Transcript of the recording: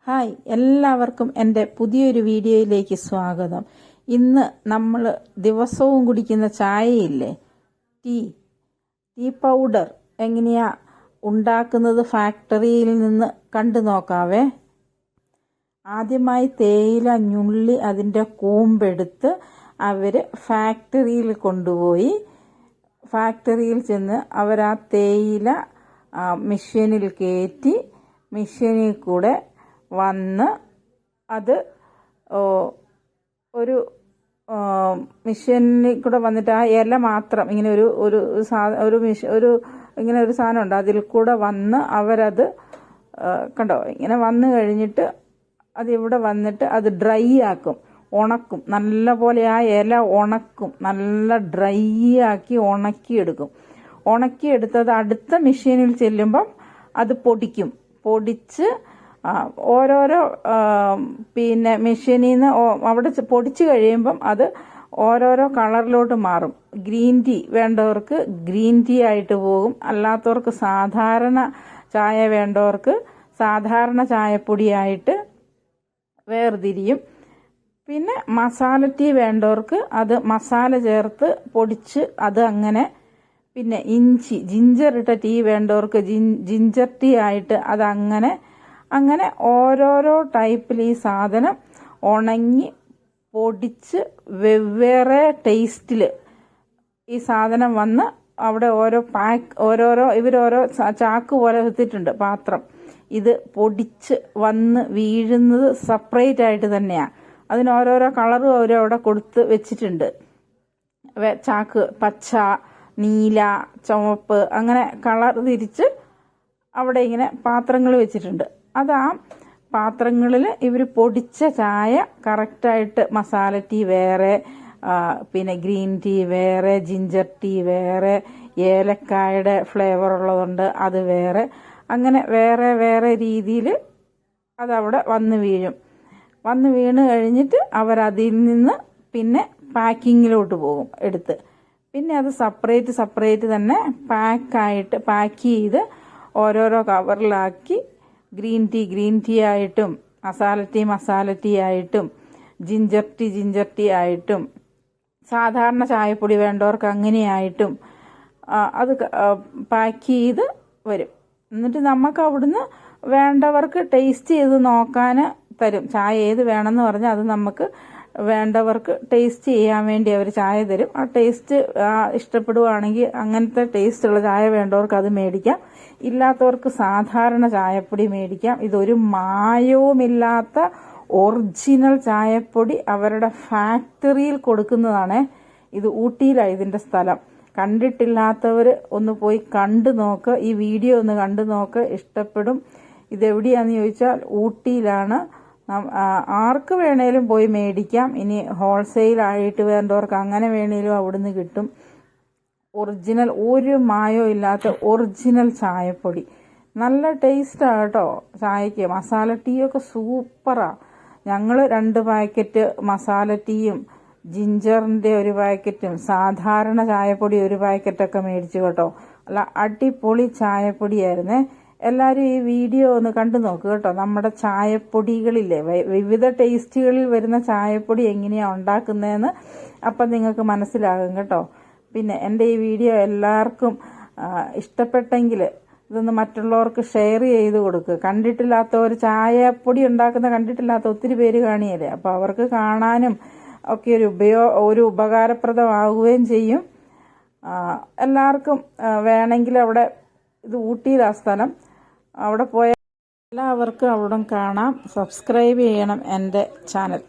Hi, എല്ലാവർക്കും എൻ്റെ പുതിയൊരു വീഡിയോയിലേക്ക് സ്വാഗതം. ഇന്ന് നമ്മൾ ദിവസവും കുടിക്കുന്ന ചായയില്ലേ, ടീ പൗഡർ എങ്ങനെയാ ഉണ്ടാക്കുന്നത് ഫാക്ടറിയിൽ നിന്ന് കണ്ടു നോക്കാവേ. ആദ്യമായി തേയില ഞുള്ളി അതിൻ്റെ കൂമ്പെടുത്ത് അവർ ഫാക്ടറിയിൽ കൊണ്ടുപോയി. ഫാക്ടറിയിൽ ചെന്ന് അവർ ആ തേയില മെഷീനിൽ കയറ്റി മെഷീനിൽ കൂടെ വന്ന് അത് ഒരു മെഷീനിൽ കൂടെ വന്നിട്ട് ആ ഇല മാത്രം ഇങ്ങനെ ഒരു ഇങ്ങനെ ഒരു സാധനമുണ്ട്, അതിൽ കൂടെ വന്ന് അവരത് കണ്ടോ, ഇങ്ങനെ വന്നു കഴിഞ്ഞിട്ട് അതിവിടെ വന്നിട്ട് അത് ഡ്രൈ ആക്കും, ഉണക്കും. നല്ല പോലെ ആ ഇല ഉണക്കും, നല്ല ഡ്രൈ ആക്കി ഉണക്കിയെടുക്കും. ഉണക്കിയെടുത്തത് അടുത്ത മെഷീനിൽ ചെല്ലുമ്പം അത് പൊടിച്ച് ഓരോരോ മെഷീനിൽ നിന്ന് അവിടെ പൊടിച്ച് കഴിയുമ്പം അത് ഓരോരോ കളറിലോട്ട് മാറും. ഗ്രീൻ ടീ വേണ്ടവർക്ക് ഗ്രീൻ ടീ ആയിട്ട് പോകും, അല്ലാത്തവർക്ക് സാധാരണ ചായ വേണ്ടവർക്ക് സാധാരണ ചായപ്പൊടിയായിട്ട് വേർതിരിയും. പിന്നെ മസാല ടീ വേണ്ടവർക്ക് അത് മസാല ചേർത്ത് പൊടിച്ച് അത് അങ്ങനെ. പിന്നെ ജിഞ്ചർ ഇട്ട ടീ വേണ്ടവർക്ക് ജിഞ്ചർ ടീ ആയിട്ട് അങ്ങനെ ഓരോരോ ടൈപ്പിൽ ഈ സാധനം ഉണങ്ങി പൊടിച്ച് വെവ്വേറെ ടേസ്റ്റിൽ ഈ സാധനം വന്ന് അവിടെ ഇവരോരോ ചാക്ക് പോലെ വെച്ചിട്ടുണ്ട് പാത്രം. ഇത് പൊടിച്ച് വന്ന് വീഴുന്നത് സെപ്പറേറ്റ് ആയിട്ട് തന്നെയാണ്. അതിന് ഓരോരോ കളറും അവരവിടെ കൊടുത്ത് വെച്ചിട്ടുണ്ട്. ചാക്ക് പച്ച, നീല, ചുവപ്പ് അങ്ങനെ കളർ തിരിച്ച് അവിടെ ഇങ്ങനെ പാത്രങ്ങൾ വെച്ചിട്ടുണ്ട്. അത് ആ പാത്രങ്ങളിൽ ഇവർ പൊടിച്ച ചായ കറക്റ്റായിട്ട് മസാല ടീ വേറെ, പിന്നെ ഗ്രീൻ ടീ വേറെ, ജിഞ്ചർ ടീ വേറെ, ഏലക്കായുടെ ഫ്ലേവർ ഉള്ളതുണ്ട് അത് വേറെ, അങ്ങനെ വേറെ വേറെ രീതിയിൽ അതവിടെ വന്ന് വീണ് കഴിഞ്ഞിട്ട് അവരതിൽ നിന്ന് പിന്നെ പാക്കിങ്ങിലോട്ട് പോകും എടുത്ത്. പിന്നെ അത് സെപ്പറേറ്റ് തന്നെ പാക്ക് ചെയ്ത് ഓരോരോ കവറിലാക്കി ഗ്രീൻ ടീ ആയിട്ടും മസാല ടീ ആയിട്ടും ജിഞ്ചർ ടീ ആയിട്ടും സാധാരണ ചായപ്പൊടി വേണ്ടവർക്ക് അങ്ങനെയായിട്ടും അത് പാക്ക് ചെയ്ത് വരും. എന്നിട്ട് നമുക്ക് അവിടുന്ന് വേണ്ടവർക്ക് ടേസ്റ്റ് ചെയ്ത് നോക്കാൻ തരും. ചായ ഏത് വേണമെന്ന് പറഞ്ഞാൽ അത് നമുക്ക് വേണ്ടവർക്ക് ടേസ്റ്റ് ചെയ്യാൻ വേണ്ടി അവർ ചായ തരും. ആ ടേസ്റ്റ് ഇഷ്ടപ്പെടുവാണെങ്കിൽ അങ്ങനത്തെ ടേസ്റ്റുള്ള ചായ വേണ്ടവർക്ക് അത് മേടിക്കാം, ഇല്ലാത്തവർക്ക് സാധാരണ ചായപ്പൊടി മേടിക്കാം. ഇതൊരു മായവുമില്ലാത്ത ഒറിജിനൽ ചായപ്പൊടി അവരുടെ ഫാക്ടറിയിൽ കൊടുക്കുന്നതാണ്. ഇത് ഊട്ടിയിലാണ് ഇതിൻ്റെ സ്ഥലം. കണ്ടിട്ടില്ലാത്തവർ ഒന്ന് പോയി കണ്ടു നോക്ക്, ഈ വീഡിയോ ഒന്ന് കണ്ടു നോക്ക്, ഇഷ്ടപ്പെടും. ഇതെവിടെയാണെന്ന് ചോദിച്ചാൽ ഊട്ടിയിലാണ്. ആർക്ക് വേണേലും പോയി മേടിക്കാം. ഇനി ഹോൾസെയിലായിട്ട് വേണ്ടവർക്ക് അങ്ങനെ വേണേലും അവിടുന്ന് കിട്ടും. ഒറിജിനൽ, ഒരു മായവും ഇല്ലാത്ത ഒറിജിനൽ ചായപ്പൊടി. നല്ല ടേസ്റ്റാണ് കേട്ടോ ചായക്ക്. മസാല ടീയൊക്കെ സൂപ്പറാണ്. ഞങ്ങൾ 2 പാക്കറ്റ് മസാല ടീയും ജിഞ്ചറിൻ്റെ 1 പാക്കറ്റും സാധാരണ ചായപ്പൊടി 1 പാക്കറ്റൊക്കെ മേടിച്ചു കേട്ടോ. അല്ല, അടിപൊളി ചായപ്പൊടിയായിരുന്നേ. എല്ലാവരും ഈ വീഡിയോ ഒന്ന് കണ്ടു നോക്കുക കേട്ടോ. നമ്മുടെ ചായപ്പൊടികളില്ലേ, വിവിധ ടേസ്റ്റുകളിൽ വരുന്ന ചായപ്പൊടി എങ്ങനെയാണ് ഉണ്ടാക്കുന്നതെന്ന് അപ്പം നിങ്ങൾക്ക് മനസ്സിലാകും കേട്ടോ. പിന്നെ എൻ്റെ ഈ വീഡിയോ എല്ലാവർക്കും ഇഷ്ടപ്പെട്ടെങ്കിൽ ഇതൊന്ന് മറ്റുള്ളവർക്ക് ഷെയർ ചെയ്ത് കൊടുക്കുക. കണ്ടിട്ടില്ലാത്തവർ, ചായപ്പൊടി കണ്ടിട്ടില്ലാത്ത ഒത്തിരി പേര് കാണിയല്ലേ, അപ്പോൾ അവർക്ക് കാണാനും ഒക്കെ ഒരു ഉപകാരപ്രദമാവുകയും ചെയ്യും. എല്ലാവർക്കും വേണമെങ്കിൽ അവിടെ, ഇത് ഊട്ടിയിലാ സ്ഥലം, അവിടെ പോയാൽ എല്ലാവർക്കും അവിടെ കാണാം. സബ്സ്ക്രൈബ് ചെയ്യണം എൻ്റെ ചാനൽ.